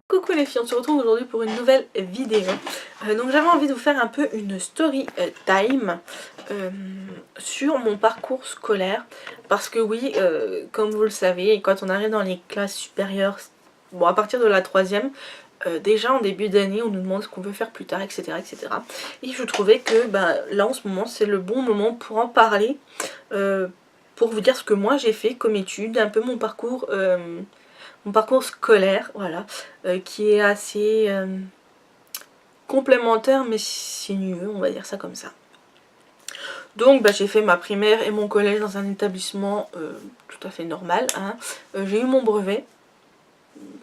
Coucou les filles, on se retrouve aujourd'hui pour une nouvelle vidéo. Donc j'avais envie de vous faire un peu une story time sur mon parcours scolaire. Parce que oui, comme vous le savez, quand on arrive dans les classes supérieures, bon à partir de la 3e, déjà en début d'année on nous demande ce qu'on veut faire plus tard, etc. etc. Et je trouvais que là en ce moment c'est le bon moment pour en parler. Pour vous dire ce que moi j'ai fait comme études, un peu mon parcours scolaire, voilà, qui est assez complémentaire mais sinueux, on va dire ça comme ça. Donc j'ai fait ma primaire et mon collège dans un établissement tout à fait normal, hein. J'ai eu mon brevet.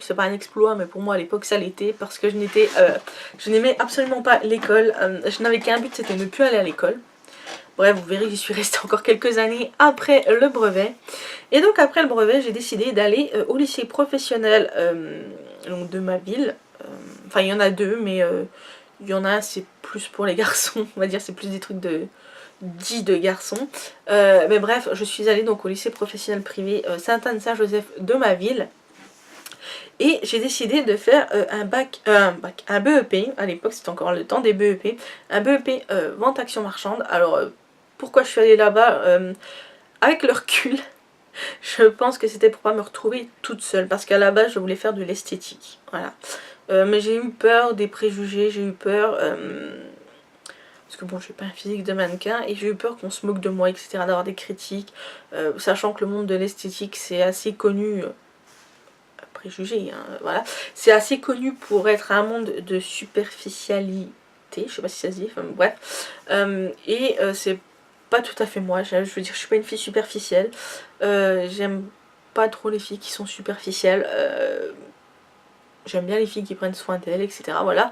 C'est pas un exploit mais pour moi à l'époque ça l'était parce que je n'aimais absolument pas l'école. Je n'avais qu'un but, c'était ne plus aller à l'école. Bref, vous verrez que j'y suis restée encore quelques années après le brevet. Et donc après le brevet, j'ai décidé d'aller au lycée professionnel donc de ma ville. Enfin, il y en a deux, mais il y en a un, c'est plus pour les garçons. On va dire, c'est plus des trucs dits de garçons. Mais bref, je suis allée donc au lycée professionnel privé Sainte-Anne-Saint-Joseph de ma ville. Et j'ai décidé de faire un BEP, à l'époque c'était encore le temps des BEP, un BEP vente action marchande. Alors pourquoi je suis allée là-bas avec le recul, je pense que c'était pour pas me retrouver toute seule, parce qu'à la base je voulais faire de l'esthétique, voilà. Mais j'ai eu peur des préjugés, j'ai eu peur, parce que bon j'ai pas un physique de mannequin, et j'ai eu peur qu'on se moque de moi, etc., d'avoir des critiques, sachant que le monde de l'esthétique c'est assez connu, préjugés, hein, voilà, c'est assez connu pour être un monde de superficialité, je sais pas si ça se dit, enfin bref, et c'est pas tout à fait moi, je veux dire je suis pas une fille superficielle, j'aime pas trop les filles qui sont superficielles, j'aime bien les filles qui prennent soin d'elles, etc. Voilà,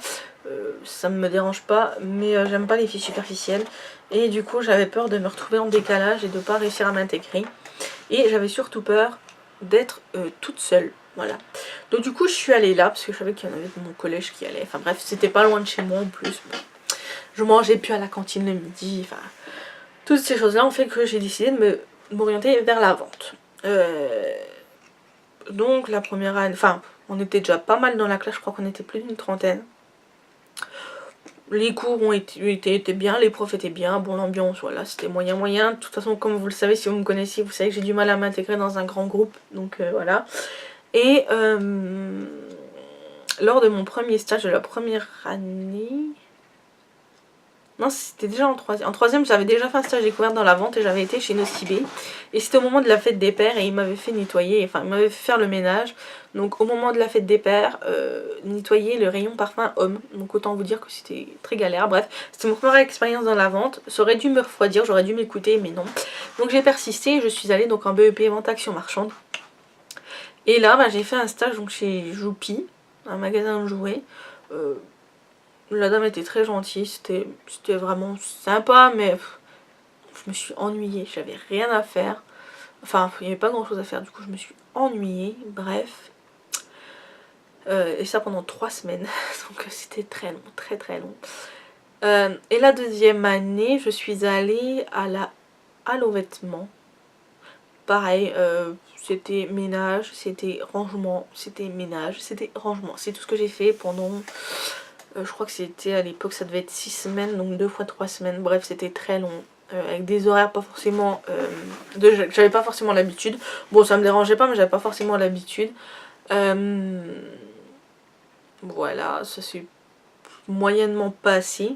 ça me dérange pas, mais j'aime pas les filles superficielles, et du coup j'avais peur de me retrouver en décalage et de pas réussir à m'intégrer, et j'avais surtout peur d'être toute seule. Voilà. Donc du coup je suis allée là parce que je savais qu'il y en avait de mon collège qui allait. Enfin bref, c'était pas loin de chez moi en plus. Je mangeais plus à la cantine le midi. Enfin, toutes ces choses là ont fait que j'ai décidé de m'orienter vers la vente. Donc la première année, enfin on était déjà pas mal dans la classe, je crois qu'on était plus d'une trentaine. Les cours étaient bien, les profs étaient bien, bon l'ambiance voilà c'était moyen. De toute façon comme vous le savez, si vous me connaissez, vous savez que j'ai du mal à m'intégrer dans un grand groupe. Donc voilà. Et lors de mon premier stage de la première année... Non, c'était déjà en troisième. En troisième, j'avais déjà fait un stage découverte dans la vente et j'avais été chez Nocibé. Et c'était au moment de la fête des pères et il m'avait fait nettoyer, enfin il m'avait fait faire le ménage. Donc au moment de la fête des pères, nettoyer le rayon parfum homme. Donc autant vous dire que c'était très galère. Bref, c'était mon première expérience dans la vente. Ça aurait dû me refroidir, j'aurais dû m'écouter, mais non. Donc j'ai persisté et je suis allée donc en BEP vente action marchande. Et là, j'ai fait un stage donc chez Joupi, un magasin de jouets. La dame était très gentille, c'était vraiment sympa, mais je me suis ennuyée, j'avais rien à faire. Enfin, il n'y avait pas grand chose à faire, du coup je me suis ennuyée, bref. Et ça pendant 3 semaines, donc c'était très long, très long. Et la deuxième année, je suis allée à la Halo Vêtements. Pareil, c'était ménage, c'était rangement, c'était ménage, c'était rangement. C'est tout ce que j'ai fait pendant, je crois que c'était à l'époque, ça devait être 6 semaines, donc 2 fois 3 semaines. Bref, c'était très long, avec des horaires pas forcément, j'avais pas forcément l'habitude. Bon, ça me dérangeait pas, mais j'avais pas forcément l'habitude. Voilà, ça s'est moyennement passé.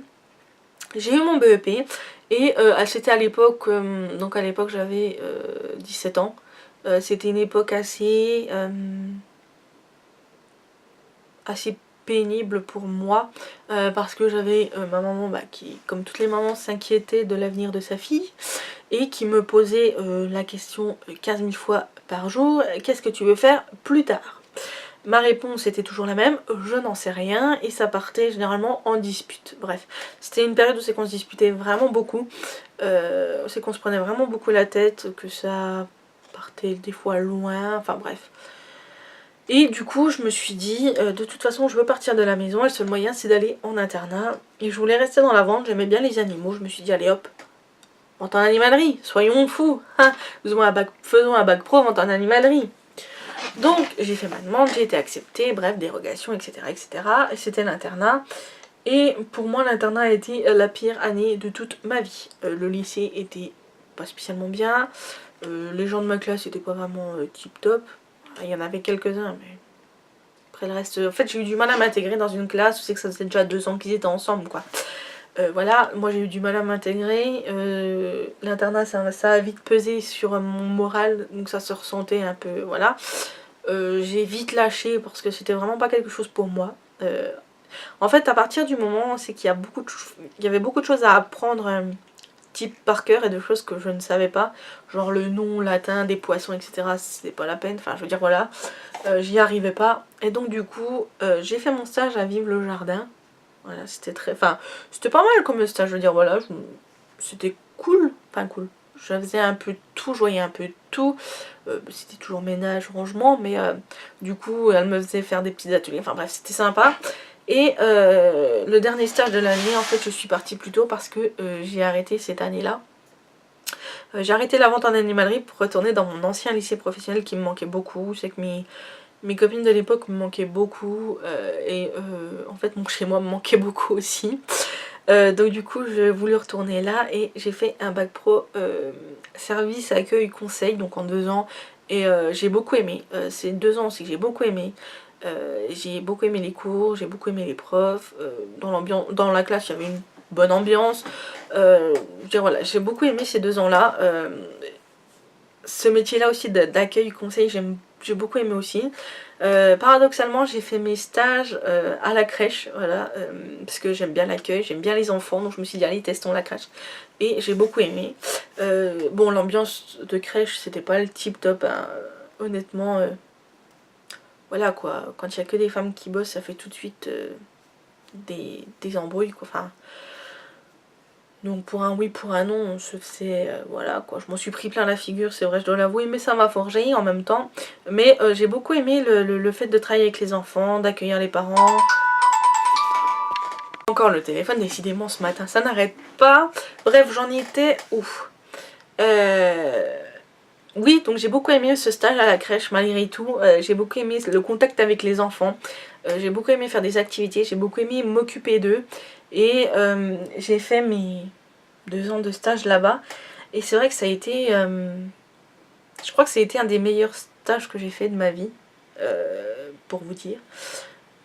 J'ai eu mon BEP. Et c'était à l'époque, donc à l'époque j'avais 17 ans. C'était une époque assez pénible pour moi. Parce que j'avais ma maman qui, comme toutes les mamans, s'inquiétait de l'avenir de sa fille. Et qui me posait la question 15 000 fois par jour, qu'est-ce que tu veux faire plus tard ? Ma réponse était toujours la même, je n'en sais rien, et ça partait généralement en dispute. Bref, c'était une période où c'est qu'on se disputait vraiment beaucoup, c'est qu'on se prenait vraiment beaucoup la tête, que ça partait des fois loin, enfin bref. Et du coup je me suis dit, de toute façon je veux partir de la maison, et le seul moyen c'est d'aller en internat, et je voulais rester dans la vente, j'aimais bien les animaux, je me suis dit allez hop, vente en animalerie, soyons fous, hein. Faisons un bac pro vente en animalerie. Donc j'ai fait ma demande, j'ai été acceptée, bref, dérogation, etc. etc. Et c'était l'internat. Et pour moi l'internat a été la pire année de toute ma vie. Le lycée était pas spécialement bien, les gens de ma classe étaient pas vraiment tip top. Il y en avait quelques-uns, mais après le reste... En fait j'ai eu du mal à m'intégrer dans une classe, je sais que ça faisait déjà 2 ans qu'ils étaient ensemble quoi. Voilà, moi j'ai eu du mal à m'intégrer, l'internat ça a vite pesé sur mon moral, donc ça se ressentait un peu, voilà. J'ai vite lâché parce que c'était vraiment pas quelque chose pour moi. En fait à partir du moment c'est qu'il y avait beaucoup de choses à apprendre, type par cœur, et de choses que je ne savais pas, genre le nom latin des poissons, etc. C'était pas la peine, enfin je veux dire voilà, j'y arrivais pas. Et donc du coup j'ai fait mon stage à Vive le Jardin. Voilà, c'était très... Enfin, c'était pas mal comme stage, je veux dire, voilà, c'était cool, enfin cool. Je faisais un peu de tout, je voyais un peu de tout. C'était toujours ménage, rangement, mais du coup, elle me faisait faire des petits ateliers, enfin bref, c'était sympa. Et le dernier stage de l'année, en fait, je suis partie plus tôt parce que j'ai arrêté cette année-là. J'ai arrêté la vente en animalerie pour retourner dans mon ancien lycée professionnel qui me manquait beaucoup. C'est que mes copines de l'époque me manquaient beaucoup et en fait mon chez moi me manquait beaucoup aussi. Donc du coup j'ai voulu retourner là et j'ai fait un bac pro service, accueil, conseil, donc en 2 ans. Et j'ai beaucoup aimé, c'est 2 ans aussi que j'ai beaucoup aimé. J'ai beaucoup aimé les cours, j'ai beaucoup aimé les profs, dans la classe il y avait une bonne ambiance. Voilà, j'ai beaucoup aimé ces 2 ans là. Ce métier là aussi d'accueil, conseil, j'ai beaucoup aimé aussi. Paradoxalement j'ai fait mes stages à la crèche, voilà, parce que j'aime bien l'accueil, j'aime bien les enfants, donc je me suis dit allez testons la crèche, et j'ai beaucoup aimé. Bon, l'ambiance de crèche c'était pas le tip top, hein, honnêtement, voilà quoi, quand il y a que des femmes qui bossent ça fait tout de suite des embrouilles quoi, enfin... Donc pour un oui, pour un non, on se faisait, voilà quoi, je m'en suis pris plein la figure, c'est vrai, je dois l'avouer, mais ça m'a forgé en même temps. Mais j'ai beaucoup aimé le fait de travailler avec les enfants, d'accueillir les parents. Encore le téléphone, décidément ce matin, ça n'arrête pas. Bref, j'en étais ouf. Oui, donc j'ai beaucoup aimé ce stage à la crèche malgré tout, j'ai beaucoup aimé le contact avec les enfants, j'ai beaucoup aimé faire des activités, j'ai beaucoup aimé m'occuper d'eux. Et j'ai fait mes 2 ans de stage là-bas. Et c'est vrai que ça a été... je crois que ça a été un des meilleurs stages que j'ai fait de ma vie. Pour vous dire.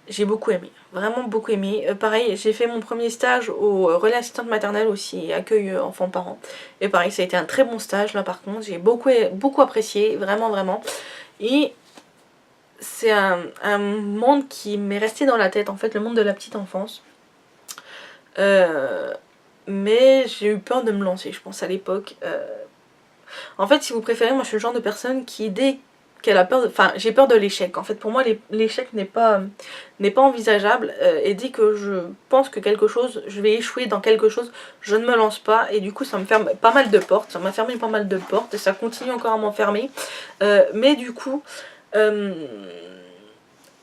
J'ai beaucoup aimé. Vraiment beaucoup aimé. Pareil, j'ai fait mon premier stage au relais assistante maternelle aussi, accueil enfants-parents. Et pareil, ça a été un très bon stage là par contre. J'ai beaucoup apprécié, vraiment vraiment. Et c'est un monde qui m'est resté dans la tête en fait, le monde de la petite enfance. Mais j'ai eu peur de me lancer, je pense, à l'époque. En fait, si vous préférez, moi je suis le genre de personne qui, dès qu'elle a peur de... Enfin, j'ai peur de l'échec. En fait, pour moi, l'échec n'est pas envisageable. Et dès que je pense que quelque chose, je vais échouer dans quelque chose, je ne me lance pas. Et du coup, ça me ferme pas mal de portes. Ça m'a fermé pas mal de portes et ça continue encore à m'enfermer. Mais du coup,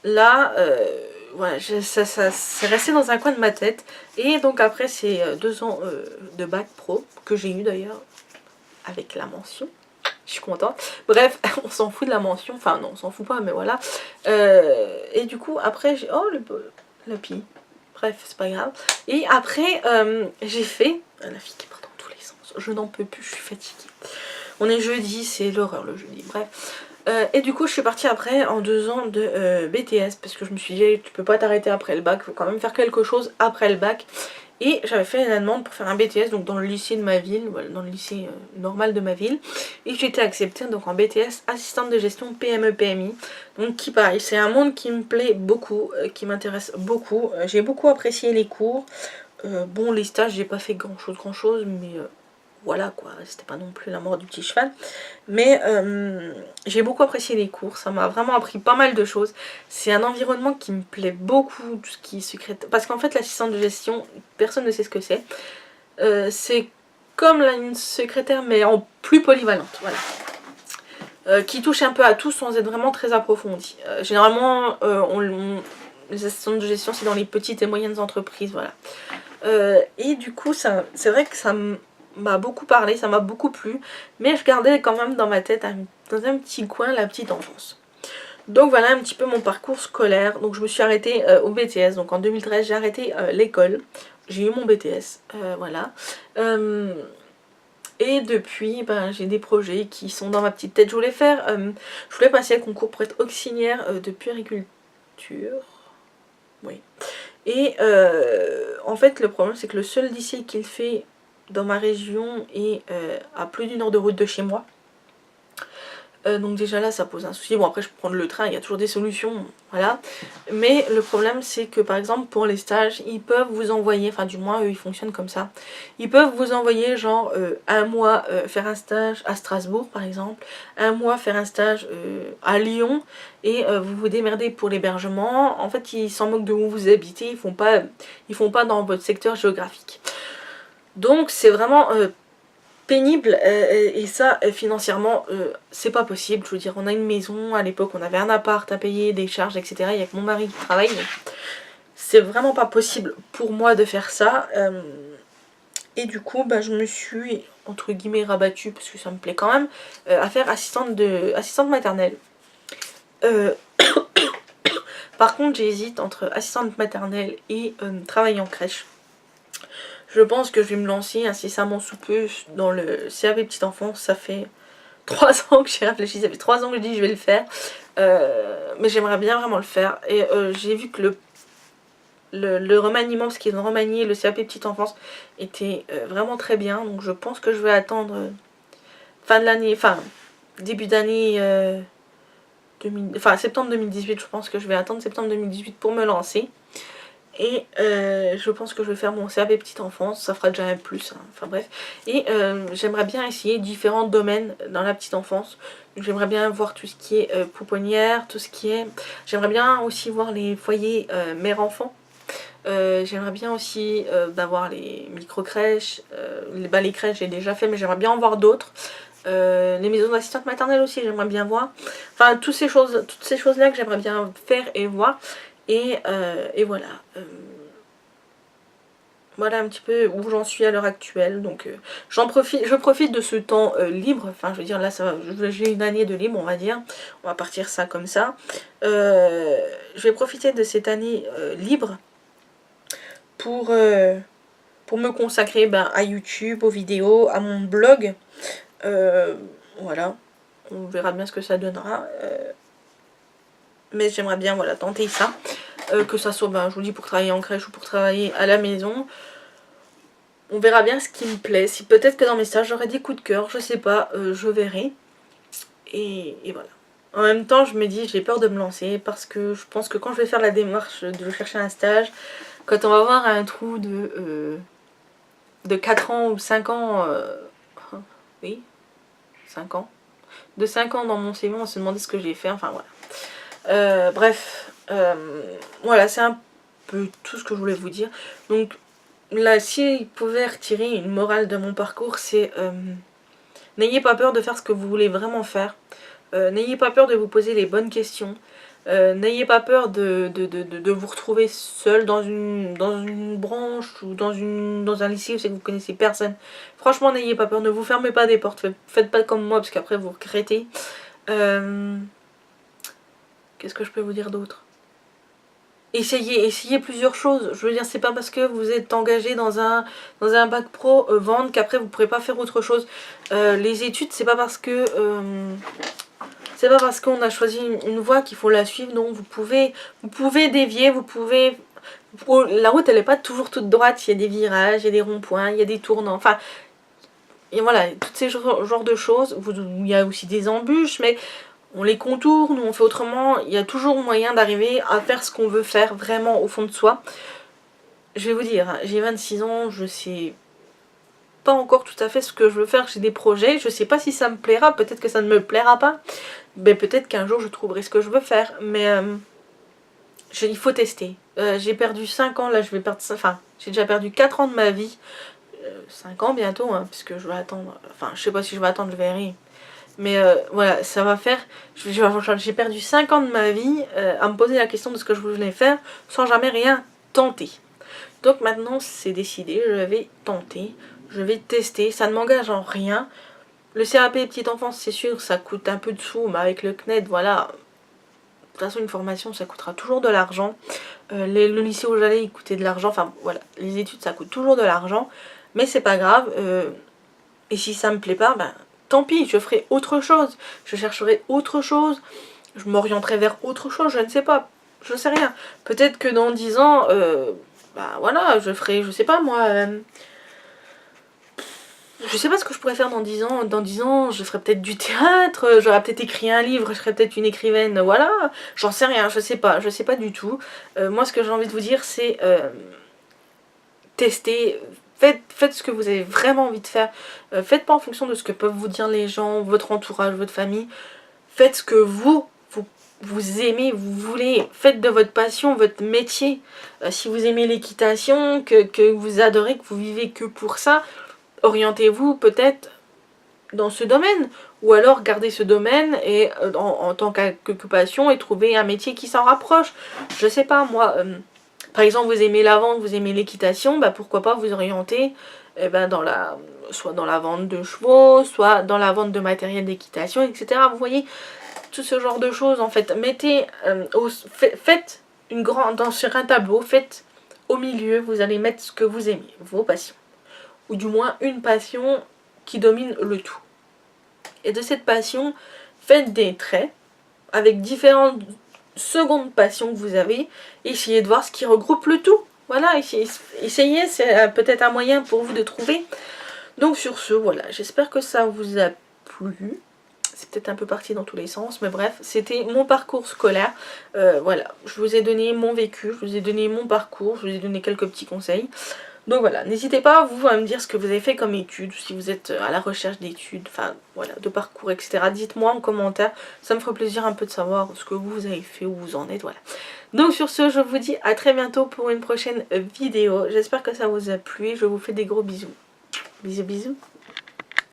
là... voilà, c'est resté dans un coin de ma tête. Et donc après ces 2 ans de bac pro, que j'ai eu d'ailleurs, avec la mention, je suis contente. Bref, on s'en fout de la mention, enfin non, on s'en fout pas, mais voilà. Et du coup, après, j'ai... Oh, le pi. Bref, c'est pas grave. Et après, j'ai fait... La fille qui part dans tous les sens. Je n'en peux plus, je suis fatiguée. On est jeudi, c'est l'horreur le jeudi, bref. Et du coup je suis partie après en 2 ans de BTS parce que je me suis dit tu peux pas t'arrêter après le bac, faut quand même faire quelque chose après le bac. Et j'avais fait la demande pour faire un BTS donc dans le lycée de ma ville, voilà, dans le lycée normal de ma ville. Et j'ai été acceptée donc en BTS assistante de gestion PME PMI. Donc qui pareil, c'est un monde qui me plaît beaucoup, qui m'intéresse beaucoup. J'ai beaucoup apprécié les cours. Bon les stages j'ai pas fait grand chose mais... voilà quoi, c'était pas non plus la mort du petit cheval. Mais j'ai beaucoup apprécié les cours, ça m'a vraiment appris pas mal de choses. C'est un environnement qui me plaît beaucoup, tout ce qui est secrétaire. Parce qu'en fait l'assistante de gestion, personne ne sait ce que c'est. C'est comme une secrétaire mais en plus polyvalente, voilà. Qui touche un peu à tout sans être vraiment très approfondie. Généralement, les assistantes de gestion c'est dans les petites et moyennes entreprises, voilà. Et du coup, c'est vrai que ça m'a beaucoup parlé, ça m'a beaucoup plu, mais je gardais quand même dans ma tête, dans un petit coin, la petite enfance. Donc voilà un petit peu mon parcours scolaire. Donc je me suis arrêtée au BTS, donc en 2013 j'ai arrêté l'école, j'ai eu mon BTS, voilà. Et depuis, ben, j'ai des projets qui sont dans ma petite tête. Je voulais passer le concours pour être auxiliaire de puériculture. Oui. Et en fait, le problème, c'est que le seul lycée qu'il fait dans ma région est à plus d'1 heure de route de chez moi. Donc déjà là ça pose un souci, bon après je peux prendre le train, il y a toujours des solutions, voilà. Mais le problème c'est que par exemple pour les stages, ils peuvent vous envoyer, enfin du moins eux ils fonctionnent comme ça, ils peuvent vous envoyer genre un mois faire un stage à Strasbourg par exemple, un mois faire un stage à Lyon, et vous vous démerdez pour l'hébergement. En fait ils s'en moquent de où vous habitez, ils font pas dans votre secteur géographique. Donc c'est vraiment pénible, et ça financièrement c'est pas possible. Je veux dire, on a une maison, à l'époque on avait un appart à payer, des charges, etc. Il y a que mon mari qui travaille, donc c'est vraiment pas possible pour moi de faire ça. Et du coup bah, je me suis entre guillemets rabattue, parce que ça me plaît quand même, à faire assistante maternelle. Par contre j'hésite entre assistante maternelle et travailler en crèche. Je pense que je vais me lancer incessamment sous peu dans le CAP petite enfance. Ça fait 3 ans que j'ai réfléchi, ça fait 3 ans que je dis que je vais le faire. Mais j'aimerais bien vraiment le faire. Et j'ai vu que le remaniement, parce qu'ils ont remanié le CAP petite enfance, était vraiment très bien. Donc je pense que je vais attendre fin de l'année, enfin début d'année septembre 2018. Je pense que je vais attendre septembre 2018 pour me lancer. Et je pense que je vais faire mon CAP petite enfance, ça fera déjà un plus, hein. Enfin bref. Et j'aimerais bien essayer différents domaines dans la petite enfance. J'aimerais bien voir tout ce qui est pouponnière, tout ce qui est... J'aimerais bien aussi voir les foyers mère-enfant. J'aimerais bien aussi voir les micro-crèches. Les crèches j'ai déjà fait, mais j'aimerais bien en voir d'autres. Les maisons d'assistante maternelle aussi, j'aimerais bien voir. Enfin, toutes ces choses-là que j'aimerais bien faire et voir. Et voilà. Voilà un petit peu où j'en suis à l'heure actuelle. Donc je profite de ce temps libre. Enfin je veux dire là j'ai une année de libre on va dire. On va partir ça comme ça. Je vais profiter de cette année libre pour me consacrer à YouTube, aux vidéos, à mon blog. Voilà. On verra bien ce que ça donnera. Mais j'aimerais bien voilà, tenter ça. Que ça soit, je vous dis, pour travailler en crèche ou pour travailler à la maison. On verra bien ce qui me plaît. Si peut-être que dans mes stages j'aurai des coups de cœur, je sais pas, je verrai. Et voilà. En même temps, je me dis, j'ai peur de me lancer parce que je pense que quand je vais faire la démarche de chercher un stage, quand on va avoir un trou de 4 ans ou 5 ans, oui, 5 ans, de 5 ans dans mon CV, on va se demander ce que j'ai fait, enfin voilà. Bref, voilà, c'est un peu tout ce que je voulais vous dire. Donc là, s'il pouvait retirer une morale de mon parcours, c'est n'ayez pas peur de faire ce que vous voulez vraiment faire. N'ayez pas peur de vous poser les bonnes questions. N'ayez pas peur de vous retrouver seul dans une branche ou dans un lycée où c'est que vous connaissez personne. Franchement, n'ayez pas peur, ne vous fermez pas des portes. Faites pas comme moi parce qu'après vous regrettez. Qu'est-ce que je peux vous dire d'autre ? Essayez plusieurs choses. Je veux dire, c'est pas parce que vous êtes engagé dans un bac pro vente qu'après vous pourrez pas faire autre chose. Les études, c'est pas parce que qu'on a choisi une voie qu'il faut la suivre. Non, vous pouvez dévier, la route elle est pas toujours toute droite. Il y a des virages, il y a des ronds-points, il y a des tournants. Enfin, et voilà, toutes ces genres de choses. Il y a aussi des embûches, mais on les contourne, on fait autrement. Il y a toujours moyen d'arriver à faire ce qu'on veut faire vraiment au fond de soi. Je vais vous dire, j'ai 26 ans, je sais pas encore tout à fait ce que je veux faire. J'ai des projets, je sais pas si ça me plaira, peut-être que ça ne me plaira pas. Mais peut-être qu'un jour je trouverai ce que je veux faire. Mais il faut tester. J'ai perdu 5 ans, là je vais perdre... Enfin, j'ai déjà perdu 4 ans de ma vie. 5 ans bientôt, hein, puisque je vais attendre... Enfin, je sais pas si je vais attendre, je verrai. Mais voilà, ça va faire... J'ai perdu 5 ans de ma vie à me poser la question de ce que je voulais faire sans jamais rien tenter. Donc maintenant c'est décidé, je vais tenter. je vais tester, ça ne m'engage en rien. Le CAP petite enfance, c'est sûr, ça coûte un peu de sous, mais avec le CNED, voilà. De toute façon, une formation, ça coûtera toujours de l'argent. Le lycée où j'allais, il coûtait de l'argent. Enfin, voilà, les études, ça coûte toujours de l'argent. Mais c'est pas grave. Et si ça me plaît pas, ben, tant pis, je ferai autre chose. Je chercherai autre chose. Je m'orienterai vers autre chose, je ne sais pas. Je sais rien. Peut-être que dans 10 ans, bah voilà, je ferai, je sais pas moi... je sais pas ce que je pourrais faire dans 10 ans. Dans 10 ans, je ferais peut-être du théâtre, j'aurais peut-être écrit un livre, je serais peut-être une écrivaine, voilà. J'en sais rien, je sais pas du tout. Moi, ce que j'ai envie de vous dire, c'est tester, faites ce que vous avez vraiment envie de faire. Faites pas en fonction de ce que peuvent vous dire les gens, votre entourage, votre famille. Faites ce que vous aimez, vous voulez. Faites de votre passion votre métier. Si vous aimez l'équitation, que vous adorez, que vous vivez que pour ça, orientez-vous peut-être dans ce domaine, ou alors gardez ce domaine et en tant qu'occupation et trouvez un métier qui s'en rapproche. Je sais pas moi, par exemple vous aimez la vente, vous aimez l'équitation, bah pourquoi pas vous orienter ben, soit dans la vente de chevaux, soit dans la vente de matériel d'équitation, etc. Vous voyez, tout ce genre de choses en fait. Mettez, faites une grande, sur un tableau, faites au milieu, vous allez mettre ce que vous aimez, vos passions. Ou du moins une passion qui domine le tout. Et de cette passion, faites des traits avec différentes secondes passions que vous avez. Essayez de voir ce qui regroupe le tout. Voilà, essayez, c'est peut-être un moyen pour vous de trouver. Donc sur ce, voilà, j'espère que ça vous a plu. C'est peut-être un peu parti dans tous les sens, mais bref, c'était mon parcours scolaire. Voilà, je vous ai donné mon vécu, je vous ai donné mon parcours, je vous ai donné quelques petits conseils. Donc voilà, n'hésitez pas vous à me dire ce que vous avez fait comme études, si vous êtes à la recherche d'études, enfin voilà, de parcours, etc. Dites-moi en commentaire, ça me ferait plaisir un peu de savoir ce que vous avez fait, où vous en êtes, voilà. Donc sur ce, je vous dis à très bientôt pour une prochaine vidéo. J'espère que ça vous a plu et je vous fais des gros bisous. Bisous bisous.